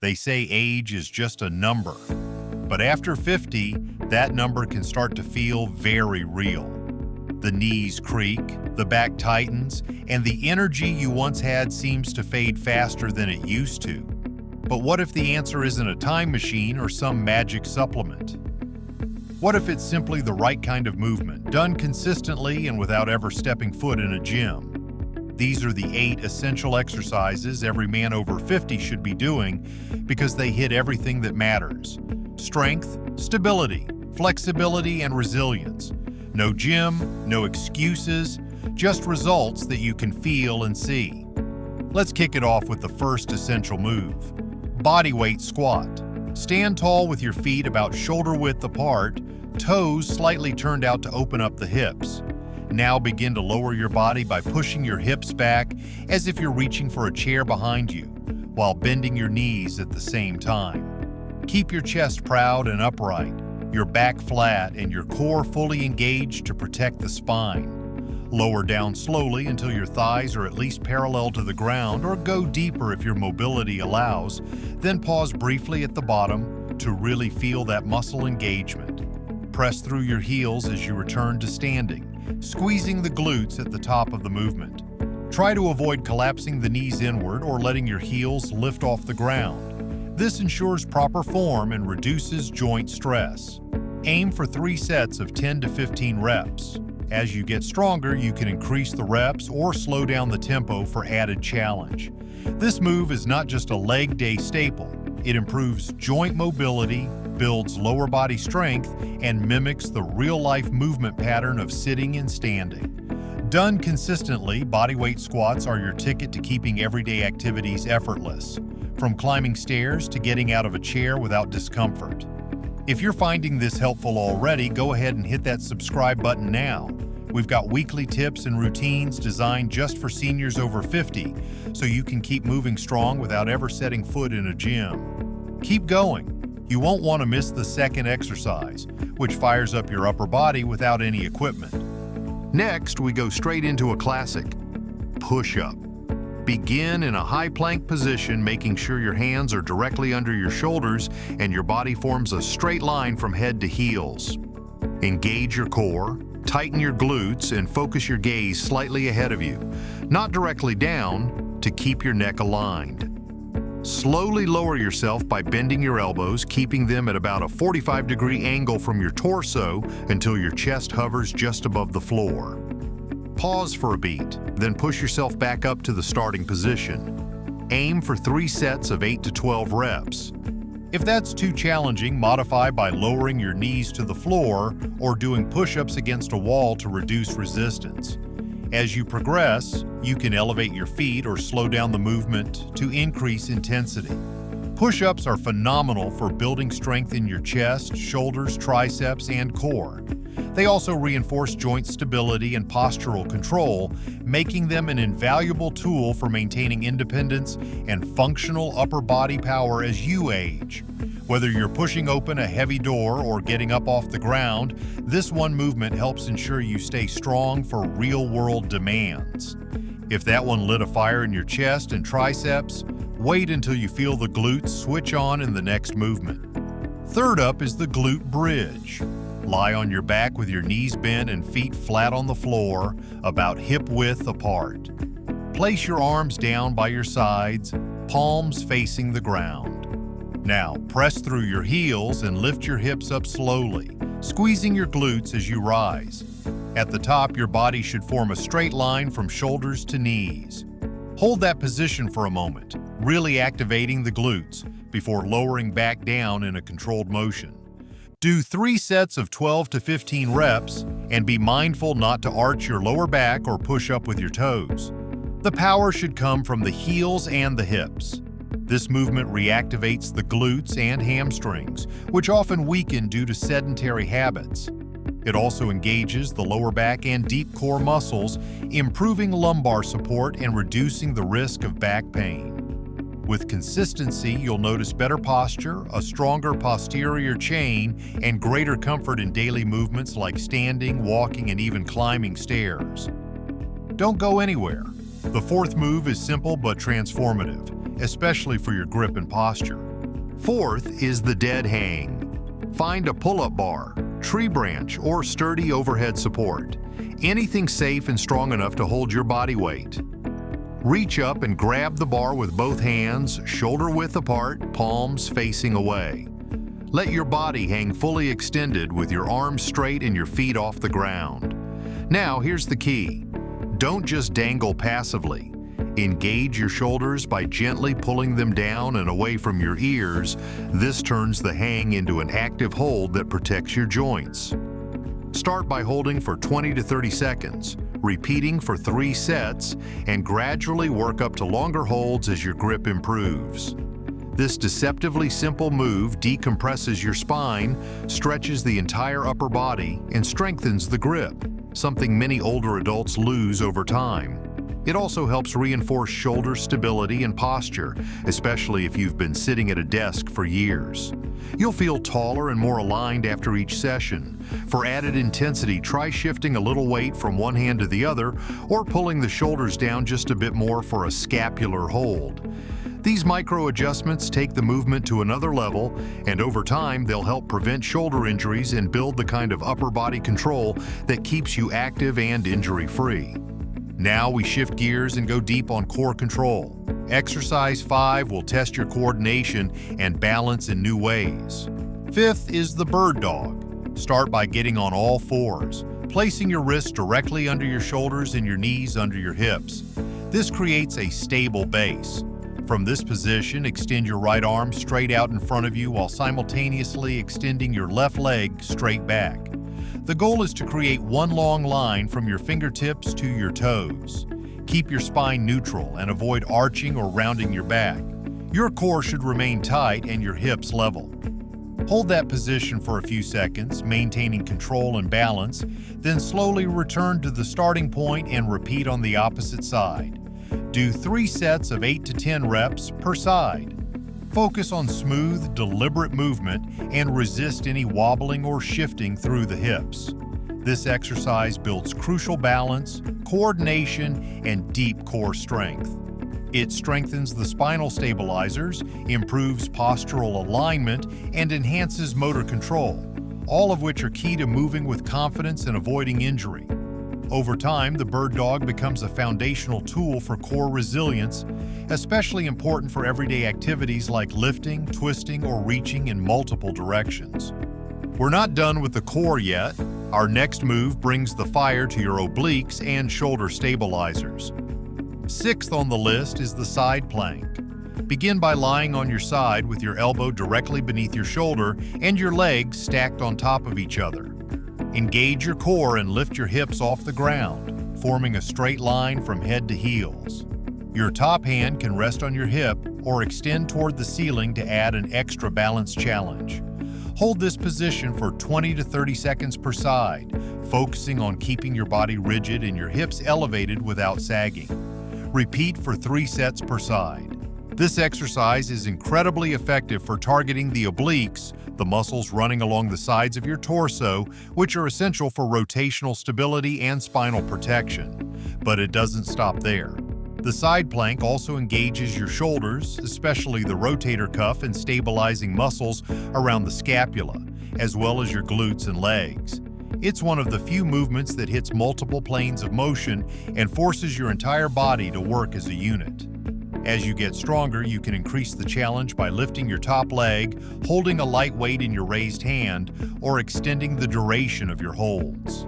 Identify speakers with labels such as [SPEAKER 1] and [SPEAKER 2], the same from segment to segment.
[SPEAKER 1] They say age is just a number, but after 50, that number can start to feel very real. The knees creak, the back tightens, and the energy you once had seems to fade faster than it used to. But what if the answer isn't a time machine or some magic supplement? What if it's simply the right kind of movement, done consistently and without ever stepping foot in a gym? These are the 8 essential exercises every man over 50 should be doing because they hit everything that matters: strength, stability, flexibility, and resilience. No gym, no excuses, just results that you can feel and see. Let's kick it off with the first essential move: bodyweight squat. Stand tall with your feet about shoulder width apart, toes slightly turned out to open up the hips. Now begin to lower your body by pushing your hips back as if you're reaching for a chair behind you, while bending your knees at the same time. Keep your chest proud and upright, your back flat, and your core fully engaged to protect the spine. Lower down slowly until your thighs are at least parallel to the ground, or go deeper if your mobility allows, then pause briefly at the bottom to really feel that muscle engagement. Press through your heels as you return to standing, squeezing the glutes at the top of the movement. Try to avoid collapsing the knees inward or letting your heels lift off the ground. This ensures proper form and reduces joint stress. Aim for 3 sets of 10 to 15 reps. As you get stronger, you can increase the reps or slow down the tempo for added challenge. This move is not just a leg day staple. It improves joint mobility, builds lower body strength, and mimics the real-life movement pattern of sitting and standing. Done consistently, bodyweight squats are your ticket to keeping everyday activities effortless, from climbing stairs to getting out of a chair without discomfort. If you're finding this helpful already, go ahead and hit that subscribe button now. We've got weekly tips and routines designed just for seniors over 50, so you can keep moving strong without ever setting foot in a gym. Keep going. You won't want to miss the second exercise, which fires up your upper body without any equipment. Next, we go straight into a classic: push-up. Begin in a high plank position, making sure your hands are directly under your shoulders and your body forms a straight line from head to heels. Engage your core, tighten your glutes, and focus your gaze slightly ahead of you, not directly down, to keep your neck aligned. Slowly lower yourself by bending your elbows, keeping them at about a 45-degree angle from your torso until your chest hovers just above the floor. Pause for a beat, then push yourself back up to the starting position. Aim for 3 sets of 8 to 12 reps. If that's too challenging, modify by lowering your knees to the floor or doing push-ups against a wall to reduce resistance. As you progress, you can elevate your feet or slow down the movement to increase intensity. Push-ups are phenomenal for building strength in your chest, shoulders, triceps, and core. They also reinforce joint stability and postural control, making them an invaluable tool for maintaining independence and functional upper body power as you age. Whether you're pushing open a heavy door or getting up off the ground, this one movement helps ensure you stay strong for real-world demands. If that one lit a fire in your chest and triceps, wait until you feel the glutes switch on in the next movement. Third up is the glute bridge. Lie on your back with your knees bent and feet flat on the floor, about hip width apart. Place your arms down by your sides, palms facing the ground. Now, press through your heels and lift your hips up slowly, squeezing your glutes as you rise. At the top, your body should form a straight line from shoulders to knees. Hold that position for a moment, really activating the glutes before lowering back down in a controlled motion. Do 3 sets of 12 to 15 reps and be mindful not to arch your lower back or push up with your toes. The power should come from the heels and the hips. This movement reactivates the glutes and hamstrings, which often weaken due to sedentary habits. It also engages the lower back and deep core muscles, improving lumbar support and reducing the risk of back pain. With consistency, you'll notice better posture, a stronger posterior chain, and greater comfort in daily movements like standing, walking, and even climbing stairs. Don't go anywhere. The fourth move is simple but transformative, especially for your grip and posture: Fourth is the dead hang. Find a pull-up bar, tree branch, or sturdy overhead support. Anything safe and strong enough to hold your body weight. Reach up and grab the bar with both hands, shoulder width apart, palms facing away. Let your body hang fully extended with your arms straight and your feet off the ground. Now, here's the key. Don't just dangle passively. Engage your shoulders by gently pulling them down and away from your ears. This turns the hang into an active hold that protects your joints. Start by holding for 20 to 30 seconds, repeating for 3 sets, and gradually work up to longer holds as your grip improves. This deceptively simple move decompresses your spine, stretches the entire upper body, and strengthens the grip, something many older adults lose over time. It also helps reinforce shoulder stability and posture, especially if you've been sitting at a desk for years. You'll feel taller and more aligned after each session. For added intensity, try shifting a little weight from one hand to the other or pulling the shoulders down just a bit more for a scapular hold. These micro adjustments take the movement to another level, and over time they'll help prevent shoulder injuries and build the kind of upper body control that keeps you active and injury-free. Now we shift gears and go deep on core control. Exercise 5 will test your coordination and balance in new ways. Fifth is the bird dog. Start by getting on all fours, placing your wrists directly under your shoulders and your knees under your hips. This creates a stable base. From this position, extend your right arm straight out in front of you while simultaneously extending your left leg straight back. The goal is to create one long line from your fingertips to your toes. Keep your spine neutral and avoid arching or rounding your back. Your core should remain tight and your hips level. Hold that position for a few seconds, maintaining control and balance, then slowly return to the starting point and repeat on the opposite side. Do 3 sets of 8 to 10 reps per side. Focus on smooth, deliberate movement and resist any wobbling or shifting through the hips. This exercise builds crucial balance, coordination, and deep core strength. It strengthens the spinal stabilizers, improves postural alignment, and enhances motor control, all of which are key to moving with confidence and avoiding injury. Over time, the bird dog becomes a foundational tool for core resilience, especially important for everyday activities like lifting, twisting, or reaching in multiple directions. We're not done with the core yet. Our next move brings the fire to your obliques and shoulder stabilizers. Sixth on the list is the side plank. Begin by lying on your side with your elbow directly beneath your shoulder and your legs stacked on top of each other. Engage your core and lift your hips off the ground, forming a straight line from head to heels. Your top hand can rest on your hip or extend toward the ceiling to add an extra balance challenge. Hold this position for 20 to 30 seconds per side, focusing on keeping your body rigid and your hips elevated without sagging. Repeat for 3 sets per side. This exercise is incredibly effective for targeting the obliques, the muscles running along the sides of your torso, which are essential for rotational stability and spinal protection. But it doesn't stop there. The side plank also engages your shoulders, especially the rotator cuff and stabilizing muscles around the scapula, as well as your glutes and legs. It's one of the few movements that hits multiple planes of motion and forces your entire body to work as a unit. As you get stronger, you can increase the challenge by lifting your top leg, holding a light weight in your raised hand, or extending the duration of your holds.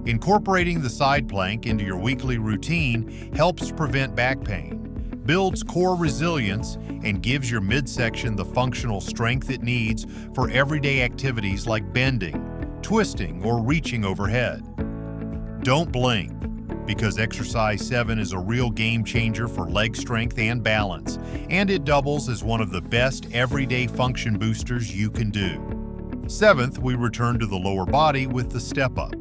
[SPEAKER 1] Incorporating the side plank into your weekly routine helps prevent back pain, builds core resilience, and gives your midsection the functional strength it needs for everyday activities like bending, twisting, or reaching overhead. Don't blink, because exercise 7 is a real game changer for leg strength and balance, and it doubles as one of the best everyday function boosters you can do. 7th, we return to the lower body with the step up.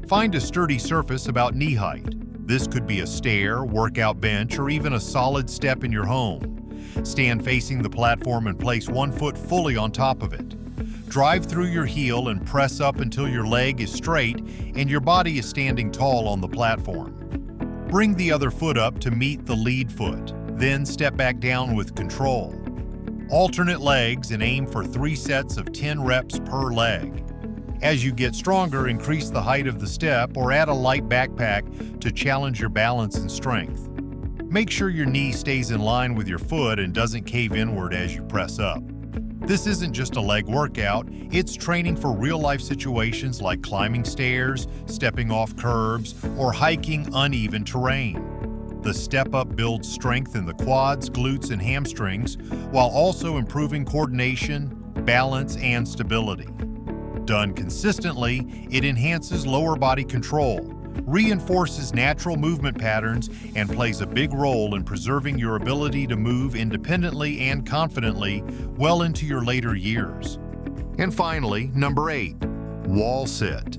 [SPEAKER 1] Find a sturdy surface about knee height. This could be a stair, workout bench, or even a solid step in your home. Stand facing the platform and place one foot fully on top of it. Drive through your heel and press up until your leg is straight and your body is standing tall on the platform. Bring the other foot up to meet the lead foot, then step back down with control. Alternate legs and aim for 3 sets of 10 reps per leg. As you get stronger, increase the height of the step or add a light backpack to challenge your balance and strength. Make sure your knee stays in line with your foot and doesn't cave inward as you press up. This isn't just a leg workout, it's training for real-life situations like climbing stairs, stepping off curbs, or hiking uneven terrain. The step-up builds strength in the quads, glutes, and hamstrings, while also improving coordination, balance, and stability. Done consistently, it enhances lower body control, reinforces natural movement patterns, and plays a big role in preserving your ability to move independently and confidently well into your later years. And finally, number 8, wall sit.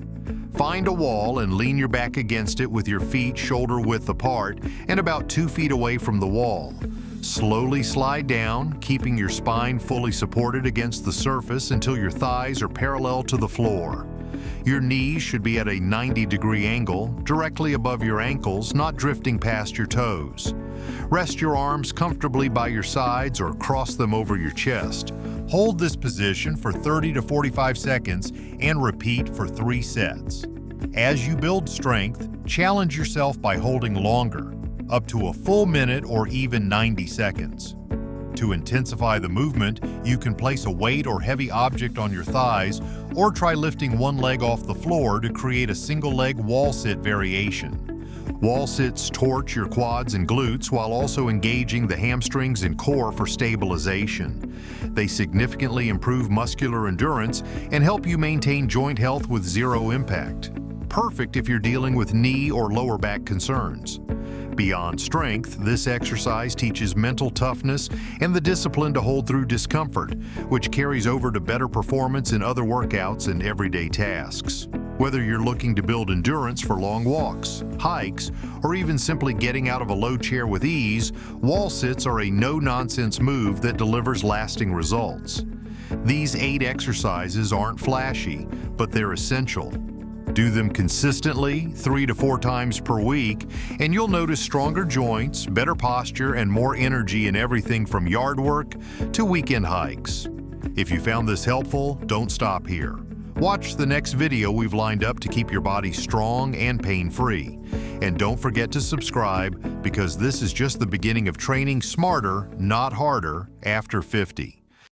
[SPEAKER 1] Find a wall and lean your back against it with your feet shoulder width apart and about 2 feet away from the wall. Slowly slide down, keeping your spine fully supported against the surface until your thighs are parallel to the floor. Your knees should be at a 90-degree angle, directly above your ankles, not drifting past your toes. Rest your arms comfortably by your sides or cross them over your chest. Hold this position for 30 to 45 seconds and repeat for 3 sets. As you build strength, challenge yourself by holding longer, up to a full minute or even 90 seconds. To intensify the movement, you can place a weight or heavy object on your thighs or try lifting one leg off the floor to create a single-leg wall sit variation. Wall sits torch your quads and glutes while also engaging the hamstrings and core for stabilization. They significantly improve muscular endurance and help you maintain joint health with zero impact. Perfect if you're dealing with knee or lower back concerns. Beyond strength, this exercise teaches mental toughness and the discipline to hold through discomfort, which carries over to better performance in other workouts and everyday tasks. Whether you're looking to build endurance for long walks, hikes, or even simply getting out of a low chair with ease, wall sits are a no-nonsense move that delivers lasting results. These 8 exercises aren't flashy, but they're essential. Do them consistently, 3 to 4 times per week, and you'll notice stronger joints, better posture, and more energy in everything from yard work to weekend hikes. If you found this helpful, don't stop here. Watch the next video we've lined up to keep your body strong and pain-free. And don't forget to subscribe, because this is just the beginning of training smarter, not harder, after 50.